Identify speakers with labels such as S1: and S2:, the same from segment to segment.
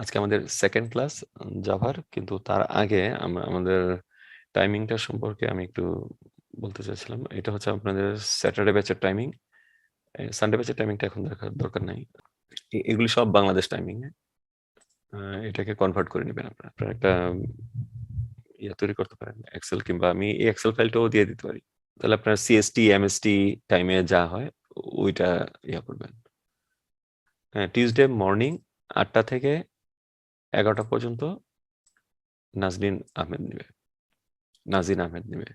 S1: আজকে আমাদের second class জাভার, কিন্তু তার আগে আমরা আমাদের টাইমিংটা সম্পর্কে আমি একটু বলতে চাইছিলাম। এটা হচ্ছে আপনাদের স্যাটারডে ব্যাচের টাইমিং। সানডে ব্যাচের টাইমিংটা এখন দেখার দরকার নাই। এগুলি সব বাংলাদেশ টাইমিং। এটাকে কনভার্ট করে নেবেন আপনারা। আপনারা একটা ইয়া তৈরি করতে পারেন এক্সেল, কিংবা আমি এই এক্সেল ফাইলটাও দিয়ে দিতে পারি। তাহলে আপনার সিএসটি এমএসটি টাইমে যা হয় ওইটা ইয়া করবেন। হ্যাঁ, টিউসডে মর্নিং 8টা থেকে 11টা পর্যন্ত নাজরিন আহমেদ নেবে, নাজিন আহমেদ নেবে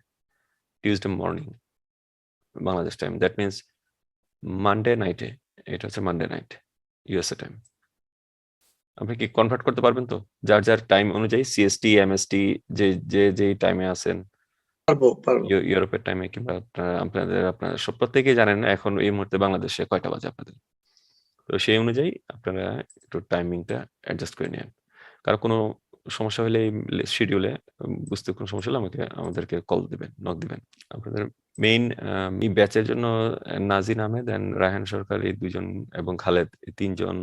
S1: Tuesday morning Bangladesh time. That means Monday নাইটে, এটা হচ্ছে মানডে নাইট ইউএসএ টাইম। আপনি কি কনভার্ট করতে পারবেন তো? যার যার টাইম অনুযায়ী সিএসটি এমএসটি যে যে যে টাইমে আছেন,
S2: পারবো।
S1: ইউরোপের টাইমে, কিংবা আপনারা সব প্রত্যেকেই জানেন এখন এই মুহূর্তে বাংলাদেশে কয়টা বাজে আপনাদের। তো সেই অনুযায়ী আপনারা একটু টাইমিংটা অ্যাডজাস্ট করে নেন। কারণ কোনো সমস্যা হলে এই শিডিউলে বুঝতে কোনো সমস্যা হলে আমাদেরকে কল দিবেন, নক দিবেন। আপনাদের মেইন এই ব্যাচের জন্য নাজিন আহমেদ এন্ড রায়হান সরকার এই দুজন এবং খালেদ এই তিনজন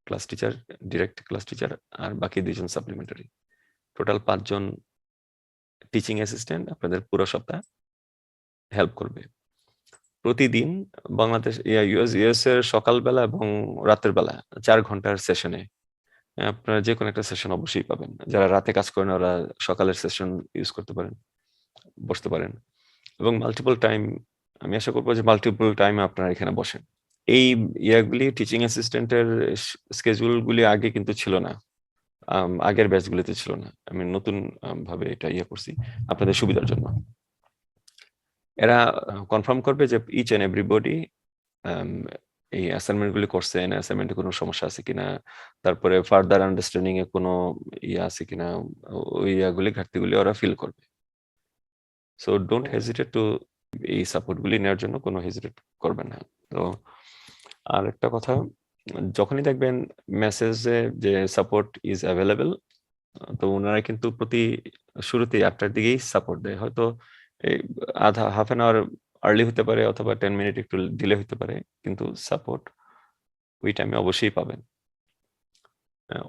S1: class teacher, direct class teacher, আর বাকি দুজন সাপ্লিমেন্টারি। টোটাল 5জন টিচিং অ্যাসিস্ট্যান্ট আপনাদের পুরো সপ্তাহ হেল্প করবে। প্রতিদিন বাংলাদেশ ইউএস এর সকালবেলা এবং রাতের বেলা 4 ঘন্টার সেশনে আপনারা যে কোনো একটা সেশন অবশ্যই পাবেন। যারা রাতে কাজ করেন ওরা সকালের সেশন ইউজ করতে পারেন, বসতে পারেন। এবং মাল্টিপল টাইম, আমি আশা করবো যে মাল্টিপল টাইমে আপনারা এখানে বসেন। এই ইয়াগুলি টিচিং অ্যাসিস্ট্যান্টের স্কেজুল গুলি আগে কিন্তু ছিল না, আগের ব্যাচগুলিতে ছিল না। আমি নতুন ভাবে এটা করছি আপনাদের সুবিধার জন্য। এরা কনফার্ম করবে যে ইচ এন্ড এভরিবডি এই অ্যাসাইনমেন্ট গুলি করছেন, অ্যাসাইনমেন্টে কোনো সমস্যা আছে কিনা, তারপরে ফার্দার আন্ডারস্ট্যান্ডিং এ কোনো আছে কিনা, ওই ইয়াগুলি ঘাটতিগুলি ওরা ফিল করবে। সো ডোন্ট হেজিটেট টু এই সাপোর্ট গুলি নেওয়ার জন্য কোনো হেজিটেট করবেন না। তো আর একটা কথা, যখনই দেখবেন মেসেজে যে সাপোর্ট ইজ অ্যাভেলেবেল, তো ওনারা কিন্তু প্রতি শুরুতেই 8টার দিকেই সাপোর্ট দেয়। হয়তো এই হাফ অ্যান আওয়ার আর্লি হতে পারে, অথবা 10 মিনিট একটু ডিলে হতে পারে, কিন্তু সাপোর্ট ওই টাইমে অবশ্যই পাবেন।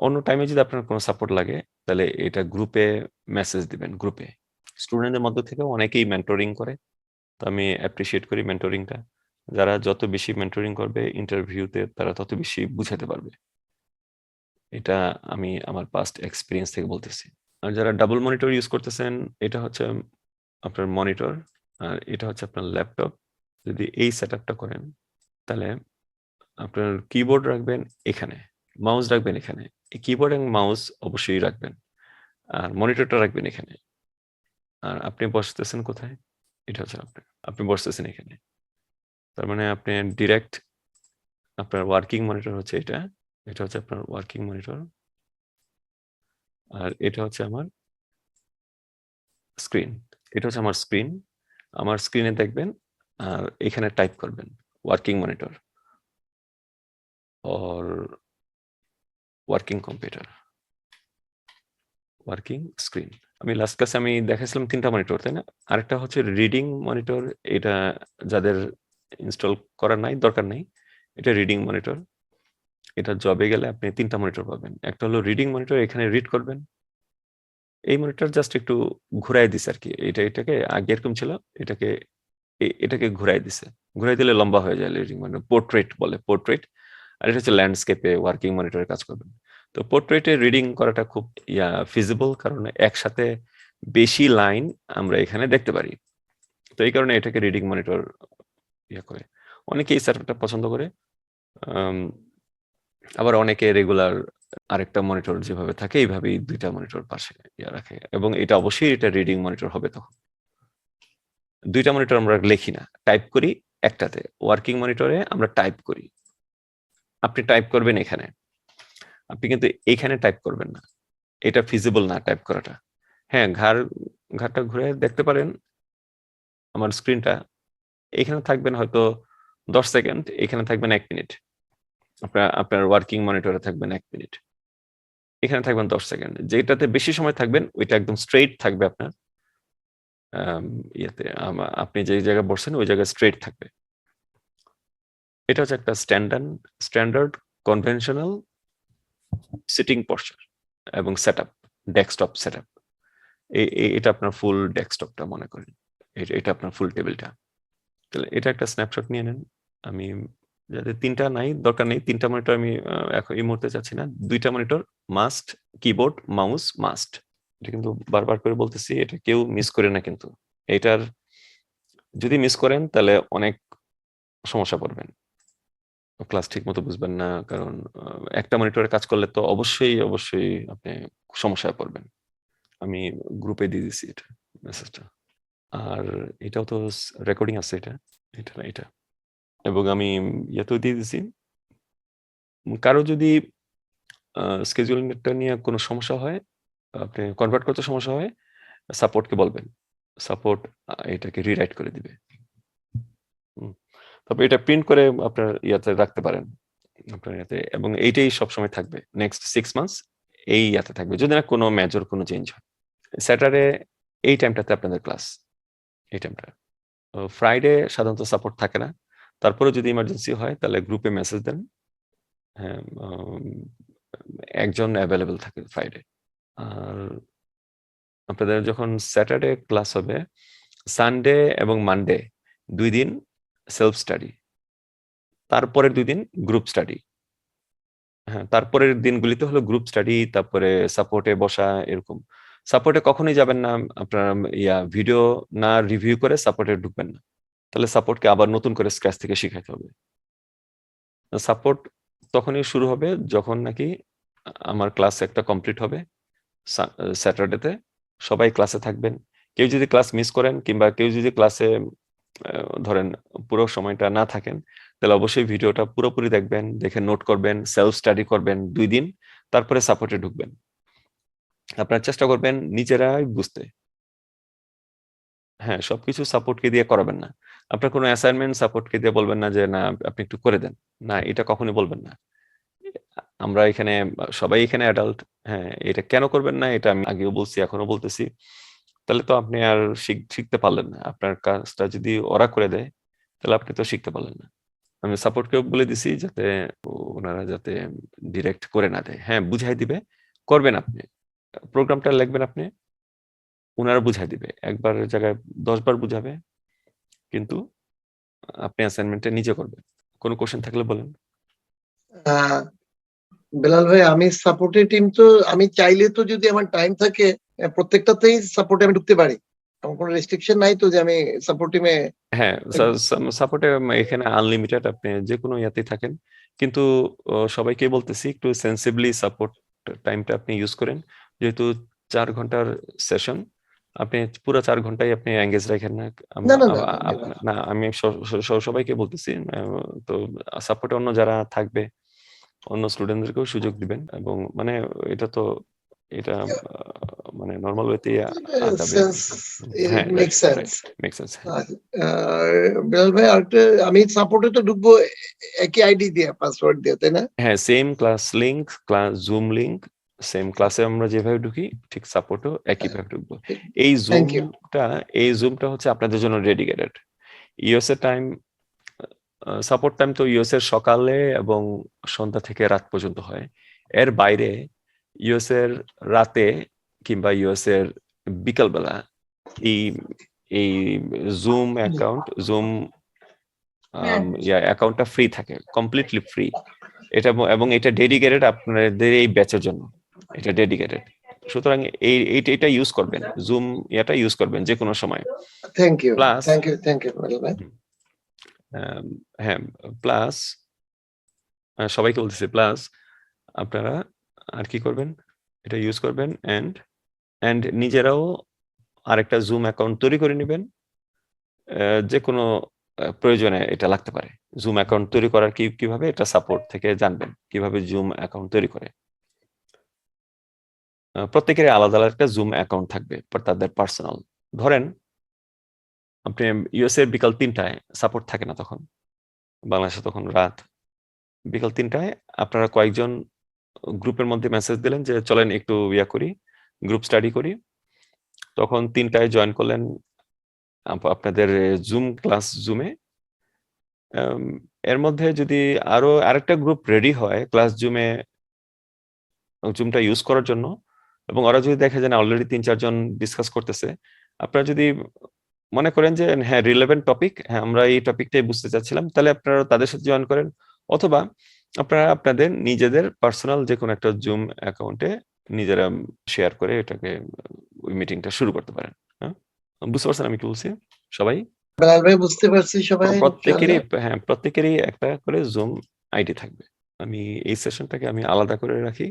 S1: অন্য টাইমে যদি আপনার কোনো সাপোর্ট লাগে তাহলে এটা গ্রুপে মেসেজ দিবেন। গ্রুপে স্টুডেন্টদের মধ্যে থেকে অনেকেই মেন্টরিং করে, তো আমি অ্যাপ্রিসিয়েট করি মেন্টরিংটা। যারা যত বেশি মেন্টরিং করবে ইন্টারভিউতে তারা তত বেশি বুঝাতে পারবে। এটা আমি আমার পাস্ট এক্সপিরিয়েন্স থেকে বলতেছি। আর যারা ডাবল মনিটর ইউজ করতেছেন, এটা হচ্ছে আপনার মনিটর আর এটা হচ্ছে আপনার ল্যাপটপ। যদি এই সেটআপটা করেন তাহলে আপনার কিবোর্ড রাখবেন এখানে, মাউস রাখবেন এখানে। এই কিবোর্ড এবং মাউস অবশ্যই রাখবেন, আর মনিটরটা রাখবেন এখানে। আর আপনি বসতেছেন কোথায়? এটা হচ্ছে আপনি বসতেছেন এখানে। তার মানে আপনি ডিরেক্ট আপনার ওয়ার্কিং মনিটর হচ্ছে এটা। এটা হচ্ছে আপনার ওয়ার্কিং মনিটর, আর এটা হচ্ছে আমার স্ক্রিন। এটা হচ্ছে আমার স্ক্রিন। আমার স্ক্রিনে দেখবেন আর এখানে টাইপ করবেন working monitor or working computer, working screen. আমি লাস্ট ক্লাসে আমি দেখাইছিলাম 3টা মনিটর, তাই না? আরেকটা হচ্ছে রিডিং মনিটর। এটা যাদের ইনস্টল করার নাই, দরকার নাই, এটা রিডিং মনিটর। এটা জবে গেলে আপনি 3টা মনিটর পাবেন। একটা হলো রিডিং মনিটর, এখানে রিড করবেন। এই মনিটর জাস্ট একটু ঘুরাই দিছে আর কি। এটাকে আগে এরকম ছিল, এটাকে এটাকে ঘুরাই দিছে। ঘুরাই দিলে লম্বা হয়ে যায় রিডিং মনিটর, পোর্ট্রেট বলে, পোর্ট্রেট। আর এটা হচ্ছে ল্যান্ডস্কেপে ওয়ার্কিং মনিটরে কাজ করবেন। তো পোর্ট্রেটে রিডিং করাটা খুব ফিজিবল, কারণ একসাথে বেশি লাইন আমরা এখানে দেখতে পারি। তো এই কারণে এটাকে রিডিং মনিটর করে। অনেকে এই সেটআপটা পছন্দ করে, আবার অনেকে রেগুলার আরেকটা মনিটর যেভাবে থাকে এইভাবেই 2টা মনিটর পাশে রাখে। এবং এটা অবশ্যই এটা রিডিং মনিটর হবে। তখন 2টা মনিটর আমরা লিখি না, টাইপ করি একটাতে। ওয়ার্কিং মনিটরে আমরা টাইপ করি। আপনি টাইপ করবেন এখানে, আপনি কিন্তু এখানে টাইপ করবেন না। এটা ফিজিবল না টাইপ করাটা। হ্যাঁ, ঘাড়টা ঘুরে দেখতে পারেন আমার স্ক্রিনটা। এখানে থাকবেন হয়তো 10 সেকেন্ড, এখানে থাকবেন 1 মিনিট। আপনার ওয়ার্কিং মনিটরে থাকবেন 1 মিনিট, এখানে থাকবেন 10 সেকেন্ড। যেটাতে বেশি সময় থাকবেন ওইটা একদম স্ট্রেইট থাকবে আপনার ইয়েতে। আপনি যে জায়গায় বসছেন ওই জায়গায় স্ট্রেইট থাকবে। এটা হচ্ছে একটা স্ট্যান্ডার্ড কনভেনশনাল সিটিং পশ্চার এবং সেটআপ, ডেস্কটপ সেটআপ। এটা আপনার ফুল ডেস্কটপটা মনে করেন, এটা আপনার ফুল টেবিলটা। তাহলে এটা একটা স্ন্যাপশট নিয়ে নেন। আমি যাদের ৩টা নাই, দরকার নেই, ৩টা মনিটর আমি এখন এই মুহূর্তে চাচ্ছি না। ২টা monitor must, keyboard, mouse must. এটা কিন্তু বারবার করে বলতেছি, এটা কেউ মিস করে না কিন্তু। এটার যদি মিস করেন তাহলে অনেক সমস্যা পড়বেন। ক্লাস ঠিক মতো বুঝবেন না, কারণ একটা মনিটরে কাজ করলে তো অবশ্যই আপনি সমস্যায় পড়বেন। আমি গ্রুপে দিয়ে দিছি এটা মেসেজটা। আর এটাও তো রেকর্ডিং আছে, এটা না এটা। এবং আমি ইয়েতেও দিয়ে দিছি। কারো যদি স্কেজুলিংটা নিয়ে কোনো সমস্যা হয়, আপনি কনভার্ট করতে সমস্যা হয়, সাপোর্টকে বলবেন। সাপোর্ট এটাকে রিরাইট করে দিবে। তারপর এটা প্রিন্ট করে আপনার ইয়াতে রাখতে পারেন, আপনার ইয়াতে, এবং এইটাই সবসময় থাকবে নেক্সট 6 মান্থস। এই ইয়াতে থাকবে যদি না কোনো মেজর কোনো চেঞ্জ হয়। স্যাটারডে এই টাইমটাতে আপনাদের ক্লাস, এই টাইমটা। ফ্রাইডে সাধারণত সাপোর্ট থাকে না। তারপরে যদি ইমার্জেন্সি হয় তাহলে গ্রুপে মেসেজ দেন। হ্যাঁ, একজন অ্যাভেলেবেল থাকে ফ্রাইডে। আর আপনাদের যখন স্যাটারডে ক্লাস হবে, সানডে এবং মানডে 2 দিন সেলফ স্টাডি, তারপরের 2 দিন গ্রুপ স্টাডি। হ্যাঁ, তারপরের দিনগুলিতে হলো গ্রুপ স্টাডি, তারপরে সাপোর্টে বসা এরকম। সাপোর্টে কখনোই যাবেন না আপনার ভিডিও না রিভিউ করে সাপোর্টে ঢুকবেন না। তাহলে সাপোর্টকে আবার নতুন করে স্ক্র্যাচ থেকে শিখাইতে হবে। সাপোর্ট তখনই শুরু হবে যখন নাকি আমার ক্লাস একটা কমপ্লিট হবে স্যাটারডেতে। সবাই ক্লাসে থাকবেন। কেউ যদি ক্লাস মিস করেন কিংবা কেউ যদি ক্লাসে ধরেন পুরো সময়টা না থাকেন, তাহলে অবশ্যই ভিডিওটা পুরোপুরি দেখবেন, দেখে নোট করবেন, সেলফ স্টাডি করবেন 2 দিন, তারপরে সাপোর্টে ঢুকবেন। আপনারা চেষ্টা করবেন নিজেরাই বুঝতে। হ্যাঁ, সবকিছু সাপোর্টকে দিয়ে করাবেন না। আপনার কোনো অ্যাসাইনমেন্ট সাপোর্টকে দিয়ে বলবেন না যে, "না, আপনি একটু করে দেন।" না, এটা কখনোই বলবেন না। আমরা এখানে সবাই এখানে অ্যাডাল্ট। হ্যাঁ, এটা কেন করবেন না এটা আমি আগেও বলছি, এখনো বলতেছি। তাহলে তো আপনি আর শিখতে পারলেন না। আপনার কাজটা যদি ওরা করে দেয়, তাহলে আপনি তো শিখতে পারলেন না। আমি সাপোর্টকেও বলে দিছি যাতে ওনারা যাতে ডিরেক্ট করে না দেয়। হ্যাঁ, বুঝাই দিবে, করবেন আপনি। প্রোগ্রামটা লিখবেন আপনি, উনারা বুঝাই দিবে। একবারের জায়গায় ১০ বার বুঝাবে, কিন্তু আপনি অ্যাসাইনমেন্টটা নিজে করবেন। কোনো কোয়েশ্চেন থাকলে বলেন।
S2: আহ, বেলাল ভাই, আমি সাপোর্টের টিম তো আমি চাইলে তো যদি আমার টাইম থাকে প্রত্যেকটাতেই সাপোর্টে আমি ঢুকতে পারি। আমার কোনো রেস্ট্রিকশন নাই তো যে আমি সাপোর্ট টিমে।
S1: হ্যাঁ, সাপোর্টে এখানে আনলিমিটেড, আপনি যেকোনো ইয়াতেই থাকেন। কিন্তু সবাইকে বলতেছি একটু সেন্সিবলি সাপোর্ট টাইমটা আপনি ইউজ করেন। যেহেতু 4 ঘন্টার সেশন, আপনি পুরো 4 ঘন্টাই আপনি এঙ্গেজ রাখেন না।
S2: না না না না,
S1: না, আমি সবাইকে বলতেছি। তো সাপোর্টে অন্য যারা থাকবে, অন্য স্টুডেন্টদেরকেও সুযোগ দিবেন, এবং মানে এটা তো এটা মানে নরমাল ওয়েতে আগাবে।
S2: সেন্স,
S1: হ্যাঁ,
S2: make
S1: right,
S2: sense.
S1: Right, make sense.
S2: আর বেলাল ভাই, আরেকটা, আমি সাপোর্টে তো ঢুকবো একই আইডি দিয়ে, পাসওয়ার্ড দিয়ে, তাই না?
S1: হ্যাঁ, same class link, class zoom link, same ক্লাসে আমরা যেভাবে ঢুকি ঠিক সাপোর্টও একইভাবে ঢুকবো। এই
S2: থ্যাংক ইউ।
S1: জুমটা হচ্ছে আপনাদের জন্য ডেডিকেটেড। ইউএস এর টাইম, সাপোর্ট টাইম তো ইউএস এর সকালে এবং সন্ধ্যা থেকে রাত পর্যন্ত হয়। এর বাইরে ইউএস এর রাতে কিংবা ইউএস এর বিকালবেলা এই এই জুম অ্যাকাউন্টটা ফ্রি থাকে, কমপ্লিটলি ফ্রি। এটা এবং এটা ডেডিকেটেড আপনাদের এই ব্যাচের জন্য, এটা ডেডিকেটেড। সুতরাং এটা ইউজ করবেন, জুম এটা ইউজ করবেন যে কোনো সময়।
S2: Thank you,
S1: plus
S2: thank you, thank you Belal ভাই।
S1: হ্যাঁ, প্লাস সবাইকে বলতেছি, প্লাস আপনারা আর কি করবেন, এটা ইউজ করবেন, এন্ড নিজেরাও আরেকটা জুম অ্যাকাউন্ট তৈরি করে নেবেন। যে কোনো প্রয়োজনে এটা লাগতে পারে। জুম অ্যাকাউন্ট তৈরি করার কিভাবে এটা সাপোর্ট থেকে জানবেন, কিভাবে জুম অ্যাকাউন্ট তৈরি করে। প্রত্যেকের আলাদা আলাদা একটা জুম অ্যাকাউন্ট থাকবে তাদের পার্সোনাল। ধরেন আপনি ইউএস এর বিকাল 3টায় সাপোর্ট থাকে না, তখন বাংলাদেশে তখন রাত। বিকাল 3টায় আপনারা কয়েকজন গ্রুপের মধ্যে মেসেজ দিলেন যে চলেন একটু করি, গ্রুপ স্টাডি করি। তখন 3টায় জয়েন করলেন আপনাদের জুমে। এর মধ্যে যদি আরেকটা গ্রুপ রেডি হয় ক্লাস জুমে জুমটা ইউজ করার জন্য, এবং ওরা যদি দেখে যে না অলরেডি ৩-৪ জন ডিসকাস করতেছে, আপনারা যদি মনে করেন যে হ্যাঁ রিলেভেন্ট টপিক, হ্যাঁ আমরা এই টপিকটাই বুঝতে চাচ্ছিলাম, তাহলে আপনারা তাদের সাথে জয়েন করেন, অথবা আপনারা আপনাদের নিজেদের পার্সোনাল যে কোনো একটা জুম অ্যাকাউন্টে নিজেরা শেয়ার করে এটাকে ওই মিটিংটা শুরু করতে পারেন। হ্যাঁ, বুঝতে পারছেন আমি কি বলছি সবাই?
S2: বেলাল ভাই বুঝতে পারছি সবাই
S1: প্রত্যেকেরই
S2: ইনশাআল্লাহ।
S1: হ্যাঁ প্রত্যেকেরই একটা করে জুম আইডি থাকবে। আমি এই সেশনটাকে আমি আলাদা করে রাখি।